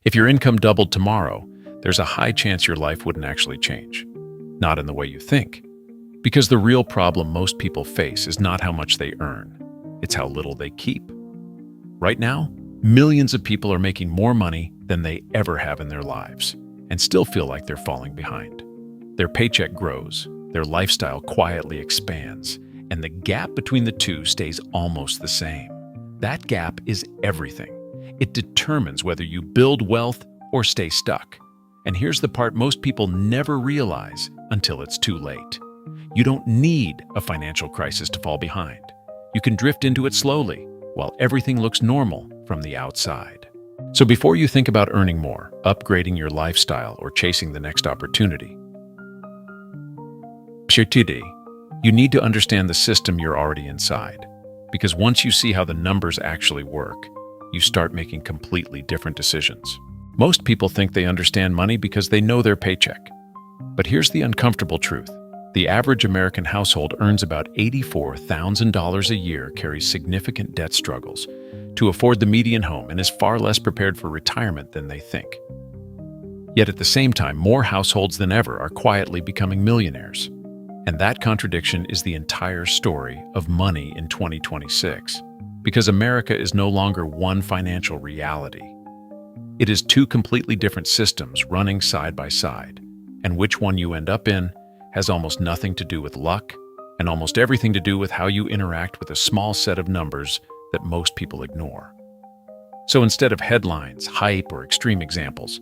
If your income doubled tomorrow, there's a high chance your life wouldn't actually change. Not in the way you think. Because the real problem most people face is not how much they earn, it's how little they keep. Right now, millions of people are making more money than they ever have in their lives and still feel like they're falling behind. Their paycheck grows, their lifestyle quietly expands, and the gap between the two stays almost the same. That gap is everything. It determines whether you build wealth or stay stuck. And here's the part most people never realize until it's too late. You don't need a financial crisis to fall behind. You can drift into it slowly, while everything looks normal from the outside. So before you think about earning more, upgrading your lifestyle, or chasing the next opportunity, you need to understand the system you're already inside. Because once you see how the numbers actually work, you start making completely different decisions. Most people think they understand money because they know their paycheck. But here's the uncomfortable truth. The average American household earns about $84,000 a year, carries significant debt struggles to afford the median home, and is far less prepared for retirement than they think. Yet at the same time, more households than ever are quietly becoming millionaires. And that contradiction is the entire story of money in 2026. Because America is no longer one financial reality. It is two completely different systems running side by side, and which one you end up in has almost nothing to do with luck and almost everything to do with how you interact with a small set of numbers that most people ignore. So instead of headlines, hype, or extreme examples,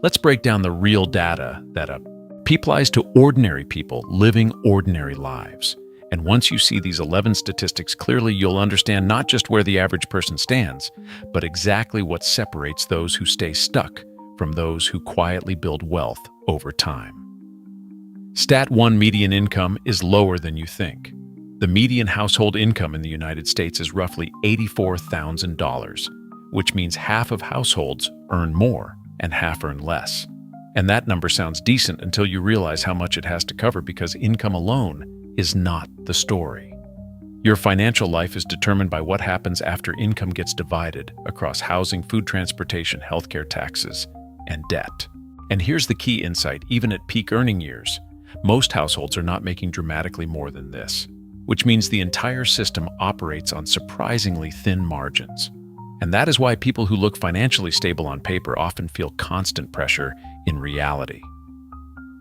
let's break down the real data that applies to ordinary people living ordinary lives. And once you see these 11 statistics clearly, you'll understand not just where the average person stands, but exactly what separates those who stay stuck from those who quietly build wealth over time. Stat 1: median income is lower than you think. The median household income in the United States is roughly $84,000, which means half of households earn more and half earn less. And that number sounds decent until you realize how much it has to cover, because income alone is not the story. Your financial life is determined by what happens after income gets divided across housing, food, transportation, healthcare, taxes, and debt. And here's the key insight: even at peak earning years, most households are not making dramatically more than this, which means the entire system operates on surprisingly thin margins. And that is why people who look financially stable on paper often feel constant pressure in reality.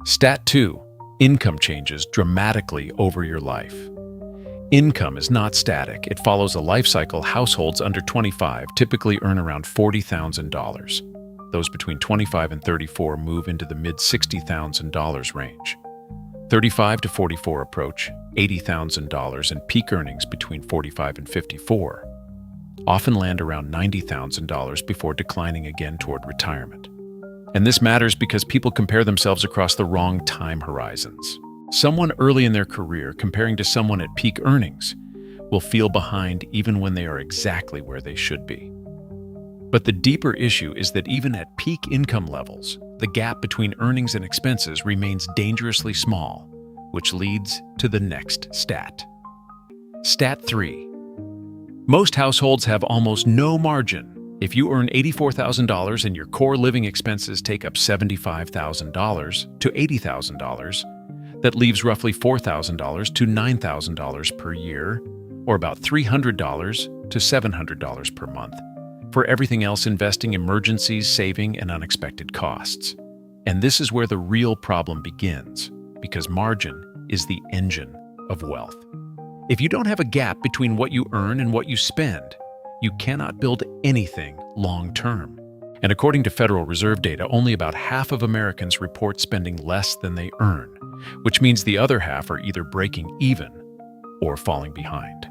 Stat 2: income changes dramatically over your life. Income is not static. It follows a life cycle. Households under 25 typically earn around $40,000. Those between 25 and 34 move into the mid-$60,000 range. 35 to 44 approach $80,000, and peak earnings between 45 and 54 often land around $90,000 before declining again toward retirement. And this matters because people compare themselves across the wrong time horizons. Someone early in their career comparing to someone at peak earnings will feel behind even when they are exactly where they should be. But the deeper issue is that even at peak income levels, the gap between earnings and expenses remains dangerously small, which leads to the next stat. Stat 3. Most households have almost no margin. If you earn $84,000 and your core living expenses take up $75,000 to $80,000, that leaves roughly $4,000 to $9,000 per year, or about $300 to $700 per month, for everything else: investing, emergencies, saving, and unexpected costs. And this is where the real problem begins, because margin is the engine of wealth. If you don't have a gap between what you earn and what you spend, you cannot build anything long-term. And according to Federal Reserve data, only about half of Americans report spending less than they earn, which means the other half are either breaking even or falling behind.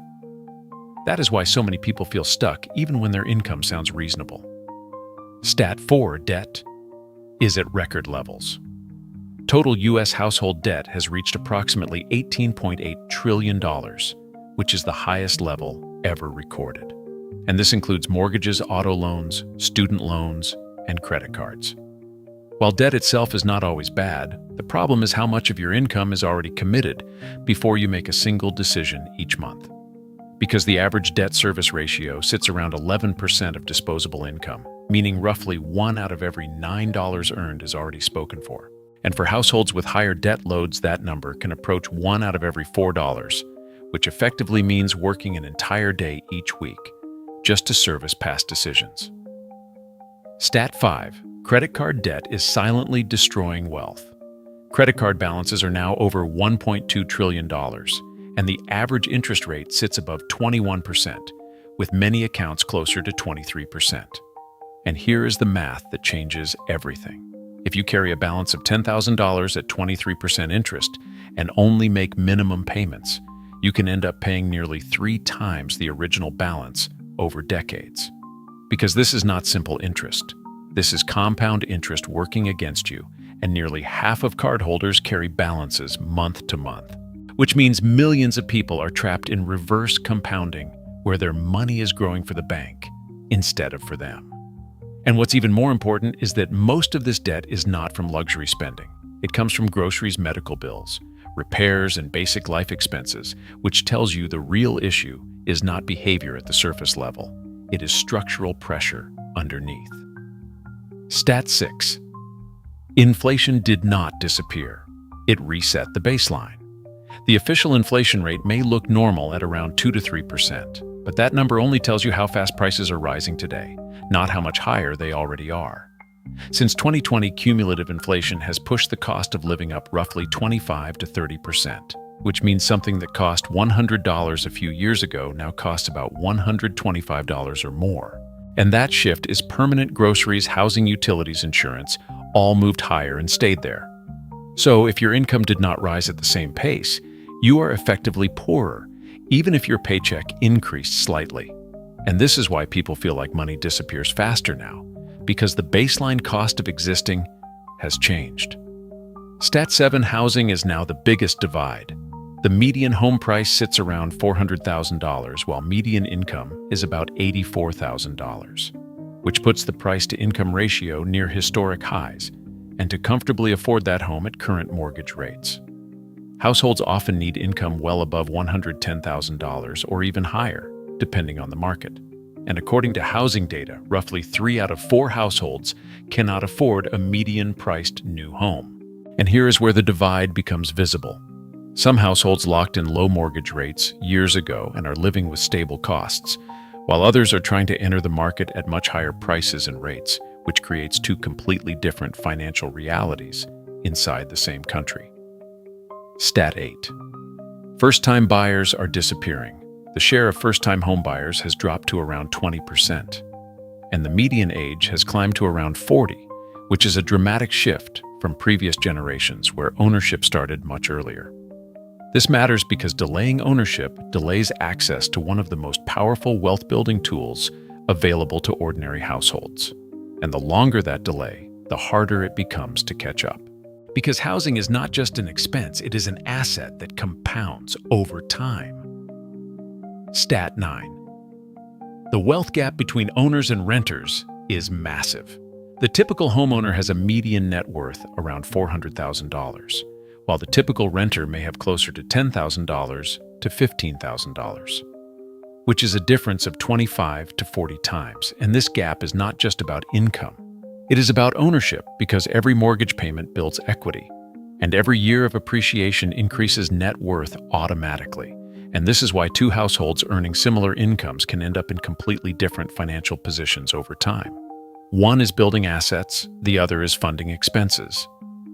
That is why so many people feel stuck even when their income sounds reasonable. Stat 4: debt is at record levels. Total U.S. household debt has reached approximately $18.8 trillion, which is the highest level ever recorded. And this includes mortgages, auto loans, student loans, and credit cards. While debt itself is not always bad, the problem is how much of your income is already committed before you make a single decision each month. Because the average debt service ratio sits around 11% of disposable income, meaning roughly 1 out of every $9 earned is already spoken for. And for households with higher debt loads, that number can approach 1 out of every $4, which effectively means working an entire day each week just to service past decisions. Stat 5. Credit card debt is silently destroying wealth. Credit card balances are now over $1.2 trillion, and the average interest rate sits above 21%, with many accounts closer to 23%. And here is the math that changes everything. If you carry a balance of $10,000 at 23% interest and only make minimum payments, you can end up paying nearly 3 times the original balance over decades. Because this is not simple interest. This is compound interest working against you, and nearly half of cardholders carry balances month to month, which means millions of people are trapped in reverse compounding, where their money is growing for the bank instead of for them. And what's even more important is that most of this debt is not from luxury spending. It comes from groceries, medical bills, repairs, and basic life expenses, which tells you the real issue is not behavior at the surface level. It is structural pressure underneath. Stat 6. Inflation did not disappear. It reset the baseline. The official inflation rate may look normal at around 2 to 3%, but that number only tells you how fast prices are rising today, not how much higher they already are. Since 2020, cumulative inflation has pushed the cost of living up roughly 25 to 30%, which means something that cost $100 a few years ago now costs about $125 or more. And that shift is permanent. Groceries, housing, utilities, insurance, all moved higher and stayed there. So if your income did not rise at the same pace, you are effectively poorer, even if your paycheck increased slightly. And this is why people feel like money disappears faster now, because the baseline cost of existing has changed. Stat 7. Housing is now the biggest divide. The median home price sits around $400,000, while median income is about $84,000, which puts the price-to-income ratio near historic highs, and to comfortably afford that home at current mortgage rates. Households often need income well above $110,000 or even higher, depending on the market. And according to housing data, roughly 3 out of 4 households cannot afford a median-priced new home. And here is where the divide becomes visible. Some households locked in low mortgage rates years ago and are living with stable costs, while others are trying to enter the market at much higher prices and rates, which creates 2 completely different financial realities inside the same country. Stat 8. First-time buyers are disappearing. The share of first-time home buyers has dropped to around 20%, and the median age has climbed to around 40, which is a dramatic shift from previous generations where ownership started much earlier. This matters because delaying ownership delays access to one of the most powerful wealth-building tools available to ordinary households. And the longer that delay, the harder it becomes to catch up. Because housing is not just an expense, it is an asset that compounds over time. Stat 9. The wealth gap between owners and renters is massive. The typical homeowner has a median net worth around $400,000, while the typical renter may have closer to $10,000 to $15,000, which is a difference of 25 to 40 times. And this gap is not just about income. It is about ownership, because every mortgage payment builds equity, and every year of appreciation increases net worth automatically. And this is why 2 households earning similar incomes can end up in completely different financial positions over time. One is building assets, the other is funding expenses.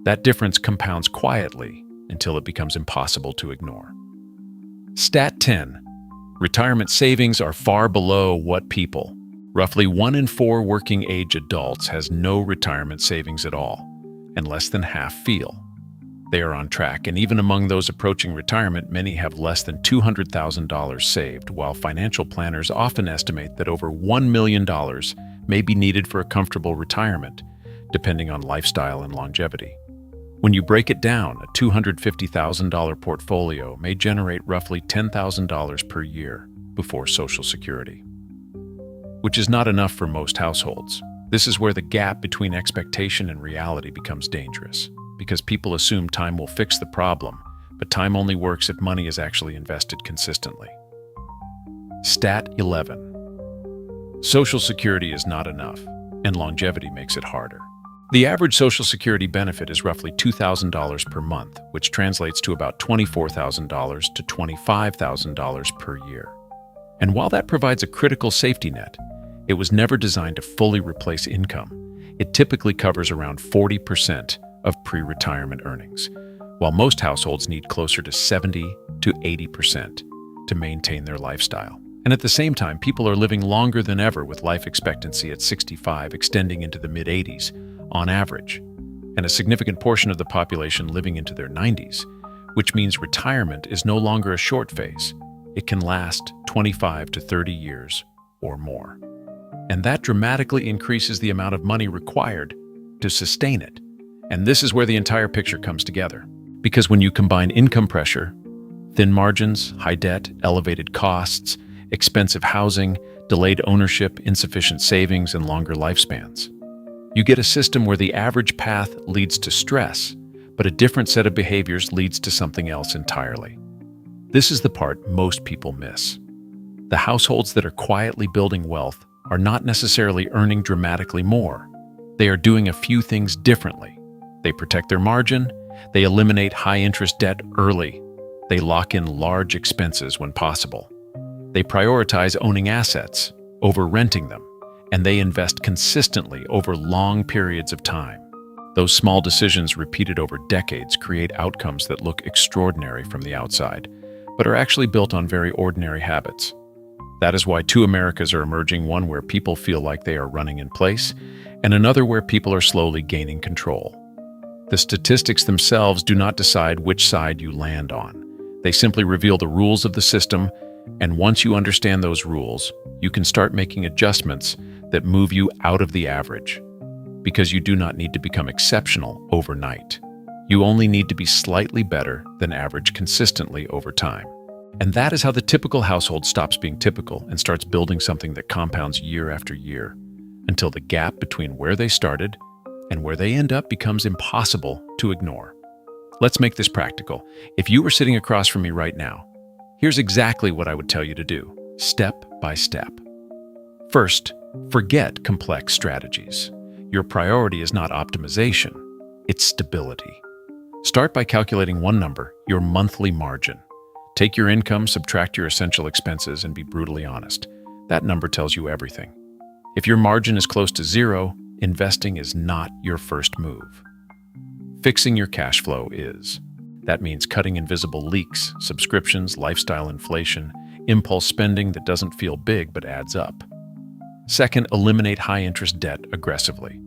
That difference compounds quietly until it becomes impossible to ignore. Stat 10. Retirement savings are far below what people. Roughly 1 in 4 working-age adults has no retirement savings at all, and less than half feel they are on track. And even among those approaching retirement, many have less than $200,000 saved, while financial planners often estimate that over $1 million may be needed for a comfortable retirement, depending on lifestyle and longevity. When you break it down, a $250,000 portfolio may generate roughly $10,000 per year before Social Security, which is not enough for most households. This is where the gap between expectation and reality becomes dangerous, because people assume time will fix the problem, but time only works if money is actually invested consistently. Stat 11. Social Security is not enough. and longevity makes it harder. The average Social Security benefit is roughly $2,000 per month, which translates to about $24,000 to $25,000 per year. And while that provides a critical safety net, it was never designed to fully replace income. It typically covers around 40% of pre-retirement earnings, while most households need closer to 70 to 80% to maintain their lifestyle. And at the same time, people are living longer than ever, with life expectancy at 65 extending into the mid-80s on average, and a significant portion of the population living into their 90s, which means retirement is no longer a short phase. It can last 25 to 30 years or more. And that dramatically increases the amount of money required to sustain it. And this is where the entire picture comes together. Because when you combine income pressure, thin margins, high debt, elevated costs, expensive housing, delayed ownership, insufficient savings, and longer lifespans, you get a system where the average path leads to stress, but a different set of behaviors leads to something else entirely. This is the part most people miss. The households that are quietly building wealth are not necessarily earning dramatically more. They are doing a few things differently. They protect their margin, they eliminate high-interest debt early, they lock in large expenses when possible. They prioritize owning assets over renting them, and they invest consistently over long periods of time. Those small decisions repeated over decades create outcomes that look extraordinary from the outside, but are actually built on very ordinary habits. That is why two Americas are emerging, one where people feel like they are running in place, and another where people are slowly gaining control. The statistics themselves do not decide which side you land on. They simply reveal the rules of the system, and once you understand those rules, you can start making adjustments that move you out of the average. Because you do not need to become exceptional overnight. You only need to be slightly better than average consistently over time. And that is how the typical household stops being typical and starts building something that compounds year after year, until the gap between where they started and where they end up becomes impossible to ignore. Let's make this practical. If you were sitting across from me right now, here's exactly what I would tell you to do, step by step. First, forget complex strategies. Your priority is not optimization, it's stability. Start by calculating one number, your monthly margin. Take your income, subtract your essential expenses, and be brutally honest. That number tells you everything. If your margin is close to zero, investing is not your first move. Fixing your cash flow is. That means cutting invisible leaks, subscriptions, lifestyle inflation, impulse spending that doesn't feel big but adds up. Second, eliminate high-interest debt aggressively.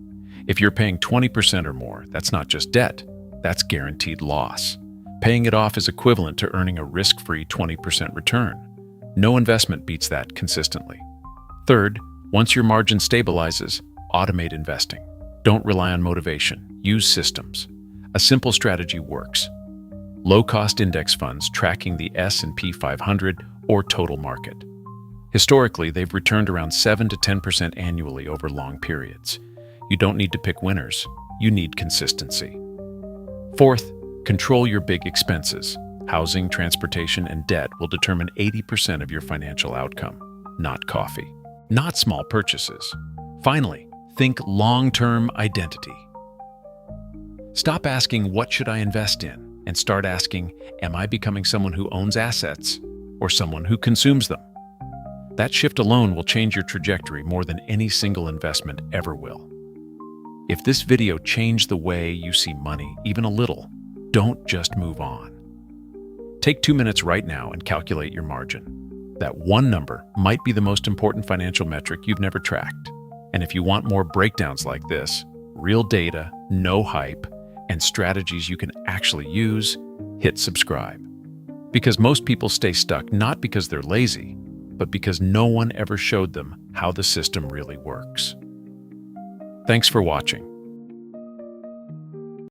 If you're paying 20% or more, that's not just debt, that's guaranteed loss. Paying it off is equivalent to earning a risk-free 20% return. No investment beats that consistently. Third, once your margin stabilizes, automate investing. Don't rely on motivation, use systems. A simple strategy works. Low-cost index funds tracking the S&P 500 or total market. Historically, they've returned around 7 to 10% annually over long periods. You don't need to pick winners, you need consistency. Fourth, control your big expenses. Housing, transportation, and debt will determine 80% of your financial outcome, not coffee, not small purchases. Finally, think long-term identity. Stop asking, what should I invest in? And start asking, am I becoming someone who owns assets or someone who consumes them? That shift alone will change your trajectory more than any single investment ever will. If this video changed the way you see money even a little, don't just move on. Take 2 minutes right now and calculate your margin. That one number might be the most important financial metric you've never tracked. And if you want more breakdowns like this, real data, no hype, and strategies you can actually use, hit subscribe. Because most people stay stuck not because they're lazy, but because no one ever showed them how the system really works. Thanks for watching.